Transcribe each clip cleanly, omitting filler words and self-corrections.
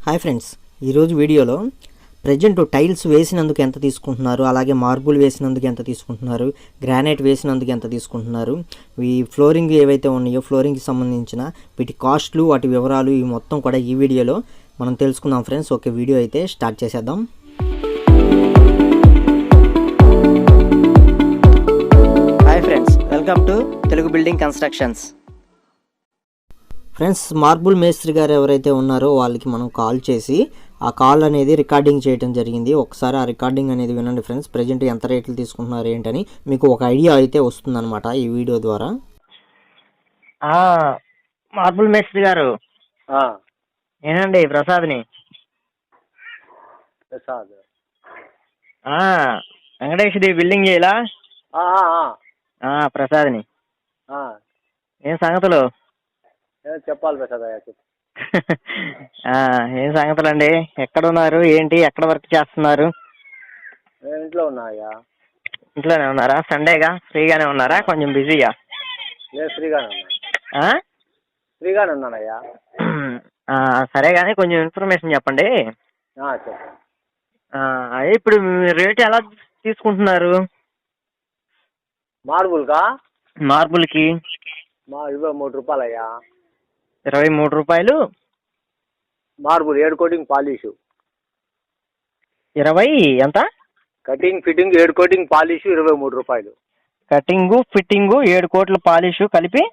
Hi friends, ఈరోజు వీడియోలో present tiles వేసినందుకు ఎంత తీసుకుంటున్నారు, అలాగే మార్బుల్ వేసినందుకు ఎంత తీసుకుంటున్నారు, గ్రానైట్ వేసినందుకు ఎంత తీసుకుంటున్నారు, ఈ ఫ్లోరింగ్ ఏవైతే ఉన్నాయో ఫ్లోరింగ్కి సంబంధించిన వీటి కాస్ట్లు, వాటి వివరాలు ఇవి మొత్తం కూడా ఈ వీడియోలో మనం తెలుసుకుందాం ఫ్రెండ్స్. ఓకే, వీడియో అయితే స్టార్ట్ చేసేద్దాం. Hi friends, welcome to Telugu building constructions. Friends, marble మేస్త్రి గారు ఎవరైతే ఉన్నారో వాళ్ళకి మనం కాల్ చేసి ఆ కాల్ అనేది రికార్డింగ్ చేయడం జరిగింది. ఒకసారి ఆ రికార్డింగ్ అనేది వినండి ఫ్రెండ్స్. ప్రజెంట్ ఎంత రేట్లు తీసుకుంటున్నారు ఏంటని మీకు ఒక ఐడియా అయితే వస్తుందన్నమాట ఈ వీడియో ద్వారా. మార్బుల్ మేస్త్రి గారు ఏనండి? ప్రసాద్ని. ప్రసాద్ వెంకటేష్ది బిల్డింగ్ చేయాలా? ప్రసాద్ని. ఏం సంగతులు? చెప్పాలి ప్రసాద్. ఏం సంగతులండి? ఎక్కడ ఉన్నారు ఏంటి? ఎక్కడ వర్క్ చేస్తున్నారు? ఇంట్లో ఉన్నాయా? ఇంట్లోనే ఉన్నారా? సండేగా ఫ్రీగానే ఉన్నారా? కొంచెం బిజీగా? నేను ఫ్రీగానే ఉన్నా. ఫ్రీగానే ఉన్నానయ్యా. సరే కానీ కొంచెం ఇన్ఫర్మేషన్ చెప్పండి. చెప్పు. ఇప్పుడు రేట్ ఎలా తీసుకుంటున్నారు మార్బుల్కి? 23 రూపాయలయ్యా. 23 రూపాయలు మార్బుల్ 7 కోటింగ్ పాలిష్. 20 ఎంత? కటింగ్ ఫిట్టింగ్ 7 కోటింగ్ పాలిష్ 23 రూపాయలు. కటింగ్ ఫిట్టింగ్ 7 కోట్ల పాలిష్ కలిపి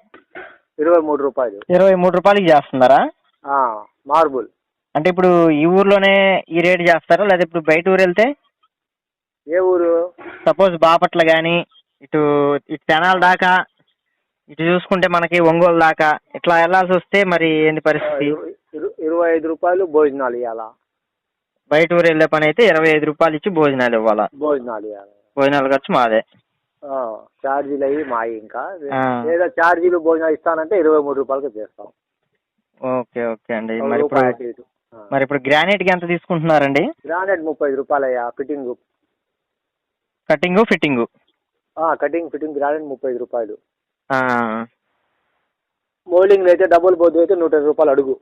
23 రూపాయలు. 23 రూపాయలకి చేస్తున్నారా మార్బుల్? అంటే ఇప్పుడు ఈ ఊర్లోనే ఈ రేటు చేస్తారా, లేదా ఇప్పుడు బయట ఊరు వెళ్తే? ఏ ఊరు? సపోజ్ బాపట్ల కానీ ఇటు తెనాల దాకా, ఇటు చూసుకుంటే మనకి ఒంగోలు దాకా ఇట్లా వెళ్ళాల్సి వస్తే మరి ఏంటి పరిస్థితి? 25 రూపాయలు భోజనాలు ఇవ్వాలా. బయట ఊరు వెళ్ళే పని అయితే 25 రూపాయలు ఇచ్చి భోజనాలు ఇవ్వాలా? భోజనాలు ఖర్చు మాదే. ఛార్జీలు అవి మావి. ఇంకా లేదా ఛార్జీలు భోజనాలు ఇస్తానంటే 23 రూపాయలకి చేస్తాం. ఓకే ఓకే అండి. మరి ఇప్పుడు గ్రానైట్కి ఎంత తీసుకుంటున్నారండి? గ్రానైట్ 35 రూపాయలయ్యా. Fitting fitting cutting fitting granite 35 రూపాయలు. మోల్డింగ్ అయితే డబుల్ బొద్దు అయితే 120 రూపాయలు అడుగు.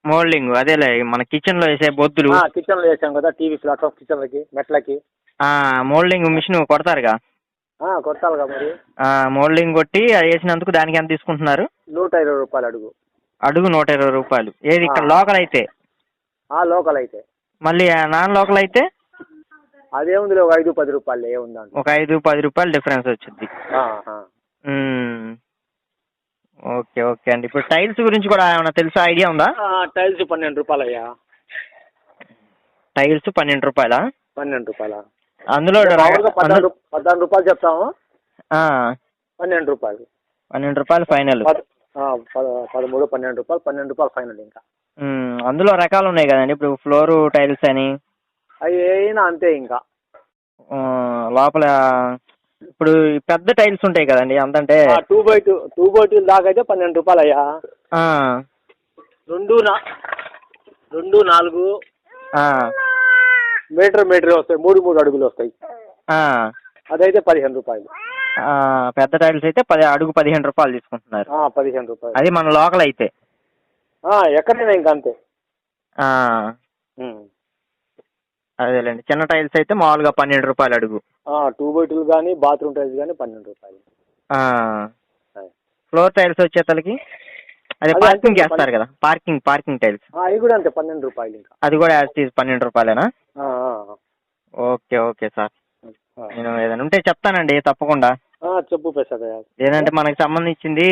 మోల్డింగ్ అదేలే మన కిచెన్ లో వేసే బొద్దులు. కిచెన్ లో వేసాం కదా, టీవీ ప్లాట్ఫామ్ కిచెన్లకి మెట్లకి మోల్డింగ్ మిషన్ కొడతారుగా? కొట్టాలిగా మరి. మోల్డింగ్ కొట్టి అది వేసినందుకు దానికి ఎంత తీసుకుంటున్నారు? 120 రూపాయలు అడుగు. 120 రూపాయలు. ఏది ఇక్కడ లోకల్ అయితే? లోకల్ అయితే. మళ్ళీ నాన్ లోకల్ అయితే? అదేముంది, ఒక 5-10 రూపాయలు ఏముందండి. ఒక 5-10 రూపాయలు డిఫరెన్స్ వచ్చింది. ఓకే ఓకే అండి. ఇప్పుడు టైల్స్ గురించి కూడా ఏమైనా తెలుసా? ఐడియా ఉందా? టైల్స్ 12 రూపాయలయ్యా. టైల్స్ 12 రూపాయలా? 12 రూపాయల. అందులో 14 రూపాయలు చెప్తాము. 12 రూపాయలు. 12 రూపాయలు ఫైనల్. 13, 12 రూపాయలు. 12 రూపాయలు ఫైనల్. ఇంకా అందులో రకాలు ఉన్నాయి కదండి. ఇప్పుడు ఫ్లోర్ టైల్స్ అని అవి అయినా అంతే. ఇంకా లోపల ఇప్పుడు పెద్ద టైల్స్ ఉంటాయి కదండి, అంతంటే 2x2 దాకా అయితే 12 రూపాయలు అయ్యా. 2, 4 మీటర్ వస్తాయి. 3 అడుగులు వస్తాయి. అదైతే 15 రూపాయలు. పెద్ద టైల్స్ అయితే అడుగు 15 రూపాయలు తీసుకుంటున్నారు. 15 రూపాయలు. అది మన లోకల్ అయితే. ఎక్కడైనా ఇంకా అంతే. అదేలేండి. చిన్న టైల్స్ అయితే మామూలుగా 12 రూపాయలు అడుగు. 2x2 కానీ బాత్రూమ్ టైల్స్ కానీ 12 రూపాయలు. ఫ్లోర్ టైల్స్ వచ్చేతలకి అదే పార్కింగ్ చేస్తారు కదా, పార్కింగ్ టైల్స్ అవి కూడా అంతే 12 రూపాయలు. ఇంకా అది కూడా 12 రూపాయలేనా? Okay okay sir. నేను ఏదైనా ఉంటే చెప్తానండి తప్పకుండా. చెప్పు ప్రసాద్. ఏదంటే మనకి సంబంధించింది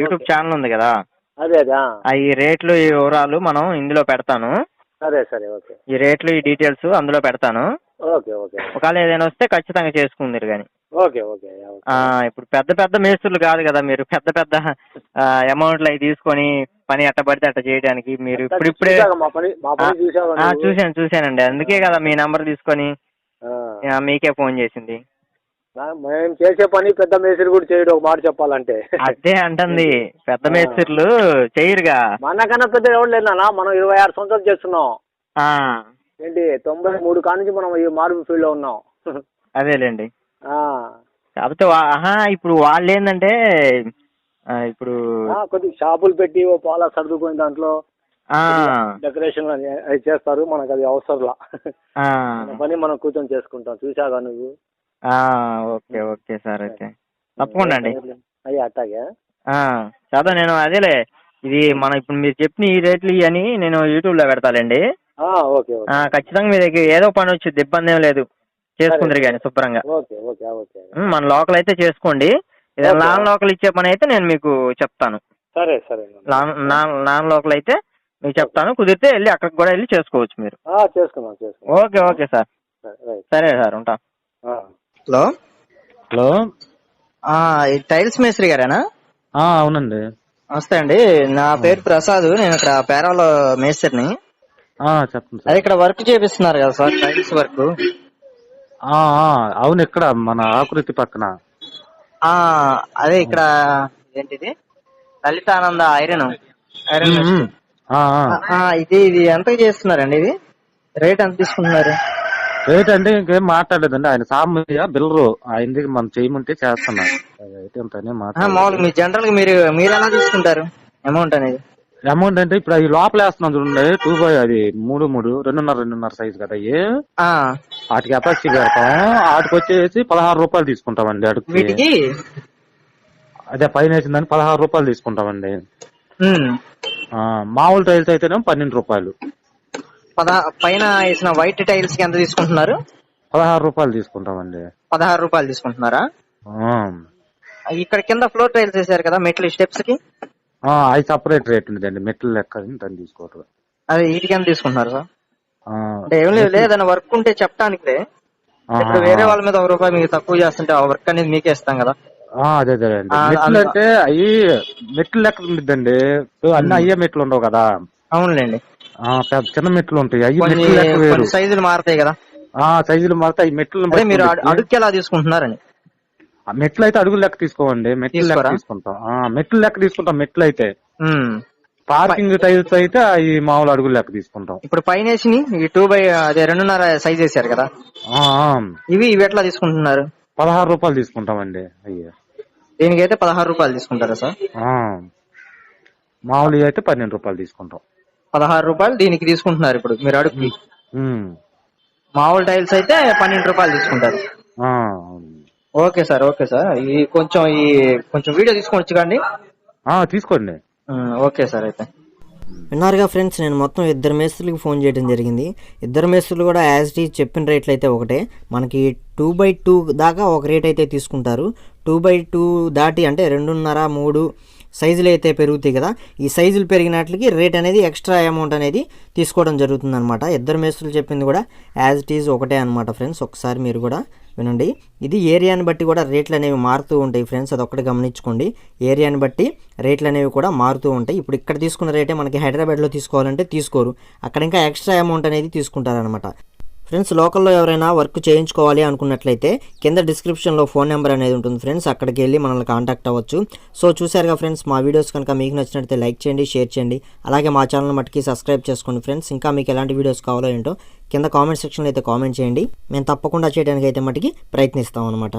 యూట్యూబ్ ఛానల్ ఉంది కదా, అదే ఈ రేట్లు ఈ వివరాలు మనం ఇందులో పెడతాను. సరే ఓకే. ఈ రేట్లు ఈ డీటెయిల్స్ అందులో పెడతాను. ఓకే. ఒకవేళ ఏదైనా వస్తే ఖచ్చితంగా చేసుకుందరు కానీ. ఓకే. ఇప్పుడు పెద్ద మేస్త్రులు కాదు కదా మీరు, పెద్ద అమౌంట్లు అవి తీసుకొని పని ఎట్ట పడితే అట్ట చేయడానికి. మీరు ఇప్పుడే చూశానండి. అందుకే కదా మీ నంబర్ తీసుకొని మీకే ఫోన్ చేసింది. మేము చేసే పని పెద్ద మేస్త్రి కూడా చేయడు, ఒక మాట చెప్పాలంటే. అదే అంటుంది, పెద్ద మేస్త్రులు చేయరుగా. మనకన్నా పెద్ద ఎవరు లేదన్నా. మనం 26 సంవత్సరాలు చేస్తున్నాం. ఏంటి 93 కాడ నుంచి మనం ఈ మార్బుల్ ఫీల్డ్ లో ఉన్నాం. అదేలేండి. కాకపోతే ఇప్పుడు వాళ్ళు ఏంటంటే ఇప్పుడు కొద్దిగా షాపులు పెట్టి ఓ పాల సర్దుకుని దాంట్లో డెకరేషన్ అది చేస్తారు, మనకు అది అవసరంలా. మన పని మనం కూర్చొని చేసుకుంటాం. చూసాగా నువ్వు. ఓకే ఓకే సార్, అయితే తప్పకుండా అండి. అయ్యా అట్టాగే చదా నేను అదేలే, ఇది మన ఇప్పుడు మీరు చెప్పిన ఈ రేట్లు అని నేను యూట్యూబ్లో పెడతానండి. ఓకే ఖచ్చితంగా మీ దగ్గర ఏదో పని వచ్చింది, ఇబ్బంది ఏం లేదు, చేసుకుందరు కానీ శుభ్రంగా. ఓకే ఓకే ఓకే మన లోకల్ అయితే చేసుకోండి. ఏదైనా నాన్ లోకల్ ఇచ్చే పని అయితే నేను మీకు చెప్తాను. సరే సరే. నాన్ లోకల్ అయితే మీకు చెప్తాను, కుదిరితే వెళ్ళి అక్కడికి కూడా వెళ్ళి చేసుకోవచ్చు మీరు. చేసుకుందాం. ఓకే ఓకే సార్, సరే సార్, ఉంటా. హలో హలో, టైల్స్ మేస్త్రి గారేనా? అవునండి. నమస్తే అండి, నా పేరు ప్రసాద్, నేను ఇక్కడ పేరాలో మేస్త్రిని. చెప్పండి అదే ఇక్కడ వర్క్ చేపిస్తున్నారు కదా సార్, టైల్స్ వర్క్. అవును, ఇక్కడ మన ఆకృతి పక్కన. అదే ఇక్కడ ఏంటిది లలితానంద ఐరన్ ఇది ఎంత చేస్తున్నారండి? ఇది రేట్ ఎంత తీసుకుంటున్నారు? రేట్ అంటే ఇంకేం మాట్లాడలేదండి, ఆయన సామయ్య బిల్లరు, ఆయనది మనం చేయమంటే చేస్తున్నారు. మామూలుగా మీ జనరల్ గా మీరు ఎలా తీసుకుంటారు అమౌంట్ అనేది? అమౌంట్ అంటే ఇప్పుడు అవి లోపల వేస్తున్నాం చూడండి, 2 by అది 3 2.5 సైజ్ కదా అవి, వాటికి అపాక్సీ పెడతాం. వాటికి వచ్చేసి 16 రూపాయలు తీసుకుంటామండి అడుగుకి. అదే పైన వేసిందని 16 రూపాయలు తీసుకుంటామండి. మామూలు టైల్స్ అయితేనేమో 12 రూపాయలు. పైన వేసిన వైట్ టైల్స్ కి ఎంత తీసుకుంటున్నారు? 16 రూపాయలు తీసుకుంటామండి. 16 రూపాయలు తీసుకుంటున్నారా? ఇక్కడ కింద ఫ్లోర్ టైల్స్ వేసారు కదా మెట్లు స్టెప్స్ కి, అది సపరేట్ రేట్ ఉందండి, మెట్లు లెక్క దాన్ని తీసుకోవటం. అది వీటికి ఎంత తీసుకుంటున్నారు సార్? అంటే ఏం లేదు, ఏదైనా వర్క్ ఉంటే చెప్పడానికి, ఇప్పుడు వేరే వాళ్ళ మీద 1 రూపాయి మీకు తక్కువ చేస్తుంటే ఆ వర్క్ అనేది మీకే ఇస్తాం కదా. అదే అండి, మెట్లు అంటే అవి మెట్లు లెక్క ఉండిద్దండి, అన్ని అయ్యే మెట్లు ఉండవు కదా. అవునులేండి, చిన్న మెట్లు ఉంటాయి, అవి మెట్లు లెక్క వేరు, సైజులు మారుతాయి కదా. సైజులు మారుతాయి. మెట్లు మీరు అడుగుకి ఎలా తీసుకుంటున్నారని? మెట్లు అయితే అడుగులు లెక్క తీసుకోవండి, మెట్లు లెక్క తీసుకుంటాం. మెట్లు లెక్క తీసుకుంటాం. మెట్లు అయితే పార్కింగ్ టైల్స్ అయితే అవి మామూలు అడుగులు లెక్క తీసుకుంటాం. ఇప్పుడు పైన వేసి 2 by 2.5 సైజ్ వేసారు కదా, ఇవి ఎట్లా తీసుకుంటున్నారు? 16 రూపాయలు తీసుకుంటామండి. అయ్యే దీనికైతే 16 రూపాయలు తీసుకుంటారా సార్? మామూలు అయితే 12 రూపాయలు తీసుకుంటాం. 16 రూపాయలు దీనికి తీసుకుంటున్నారు ఇప్పుడు మీరు అడుగుకి. మామూలు టైల్స్ అయితే 12 రూపాయలు తీసుకుంటారు. Okay sir, okay sir. కొంచెం వీడియో తీసుకోవచ్చు కండి. తీసుకోండి. ఓకే సార్, అయితే విన్నారుగా ఫ్రెండ్స్, నేను మొత్తం 2 మేస్త్రులకి ఫోన్ చేయడం జరిగింది. 2 మేస్త్రులు కూడా యాజ్ ఇట్ ఈజ్ చెప్పిన రేట్లు అయితే ఒకటే. మనకి 2 by 2 దాకా ఒక రేట్ అయితే తీసుకుంటారు. 2 by 2 దాటి అంటే 2.5 3 సైజులు అయితే పెరుగుతాయి కదా, ఈ సైజులు పెరిగినట్లకి రేట్ అనేది ఎక్స్ట్రా అమౌంట్ అనేది తీసుకోవడం జరుగుతుంది అనమాట. 2 మేస్త్రులు చెప్పింది కూడా యాజ్ ఇట్ ఈజ్ ఒకటే అనమాట ఫ్రెండ్స్. ఒకసారి మీరు కూడా వినండి. ఇది ఏరియాని బట్టి కూడా రేట్లు అనేవి మారుతూ ఉంటాయి ఫ్రెండ్స్, అదొక్కటి గమనించుకోండి. ఏరియాని బట్టి రేట్లు అనేవి కూడా మారుతూ ఉంటాయి. ఇప్పుడు ఇక్కడ తీసుకున్న రేటే మనకి హైదరాబాద్లో తీసుకోవాలంటే తీసుకోరు, అక్కడ ఇంకా ఎక్స్ట్రా అమౌంట్ అనేది తీసుకుంటారనమాట. ఫ్రెండ్స్, లోకల్లో ఎవరైనా వర్క్ చేయించుకోవాలి అనుకున్నట్లయితే కింద డిస్క్రిప్షన్లో ఫోన్ నెంబర్ అనేది ఉంటుంది ఫ్రెండ్స్, అక్కడికి వెళ్ళి మనల్ని కాంటాక్ట్ అవ్వచ్చు. సో చూసారుగా ఫ్రెండ్స్, మా వీడియోస్ కనుక మీకు నచ్చినట్లయితే లైక్ చేయండి, షేర్ చేయండి, అలాగే మా ఛానల్ మట్టుకి సబ్స్క్రైబ్ చేసుకోండి ఫ్రెండ్స్. ఇంకా మీకు ఎలాంటి వీడియోస్ కావాలో ఏంటో కింద కామెంట్ సెక్షన్లో అయితే కామెంట్ చేయండి, మేము తప్పకుండా చేయడానికి అయితే మట్టుకి ప్రయత్నిస్తాం అనమాట.